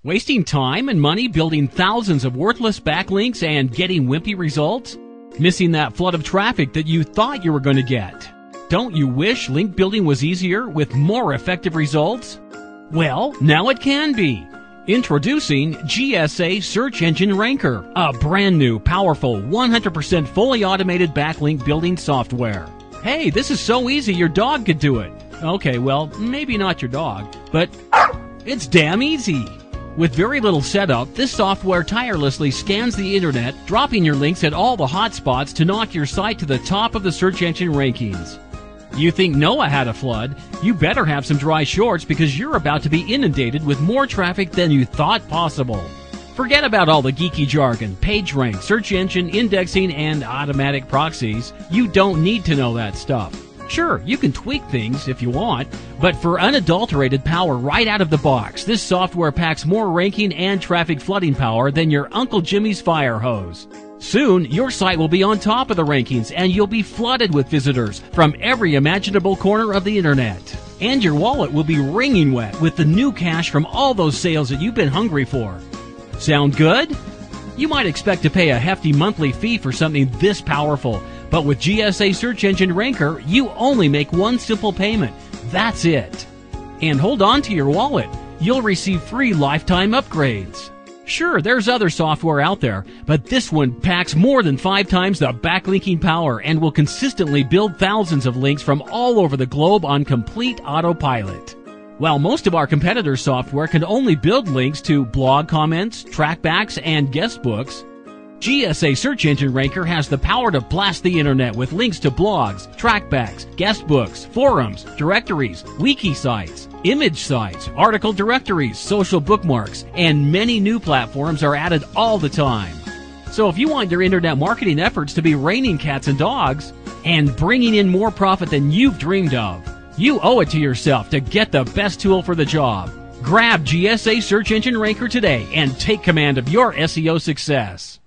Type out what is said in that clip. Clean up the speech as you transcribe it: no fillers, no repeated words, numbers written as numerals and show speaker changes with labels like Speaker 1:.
Speaker 1: Wasting time and money building thousands of worthless backlinks and getting wimpy results? Missing that flood of traffic that you thought you were going to get? Don't you wish link building was easier with more effective results? Well, now it can be. Introducing GSA Search Engine Ranker, a brand new, powerful, 100% fully automated backlink building software. Hey, this is so easy your dog could do it. Okay, well, maybe not your dog, but it's damn easy. With very little setup, this software tirelessly scans the internet, dropping your links at all the hot spots to knock your site to the top of the search engine rankings. You think Noah had a flood? You better have some dry shorts because you're about to be inundated with more traffic than you thought possible. Forget about all the geeky jargon, PageRank, search engine indexing, and automatic proxies. You don't need to know that stuff. Sure, you can tweak things if you want, but for unadulterated power right out of the box, this software packs more ranking and traffic flooding power than your Uncle Jimmy's fire hose. Soon, your site will be on top of the rankings and you'll be flooded with visitors from every imaginable corner of the internet. And your wallet will be wringing wet with the new cash from all those sales that you've been hungry for. Sound good? You might expect to pay a hefty monthly fee for something this powerful, but with GSA Search Engine Ranker, you only make one simple payment. That's it. And hold on to your wallet. You'll receive free lifetime upgrades. Sure, there's other software out there, but this one packs more than 5 times the backlinking power and will consistently build thousands of links from all over the globe on complete autopilot. While most of our competitors' software can only build links to blog comments, trackbacks, and guestbooks, GSA Search Engine Ranker has the power to blast the internet with links to blogs, trackbacks, guestbooks, forums, directories, wiki sites, image sites, article directories, social bookmarks, and many new platforms are added all the time. So if you want your internet marketing efforts to be raining cats and dogs and bringing in more profit than you've dreamed of, you owe it to yourself to get the best tool for the job. Grab GSA Search Engine Ranker today and take command of your SEO success.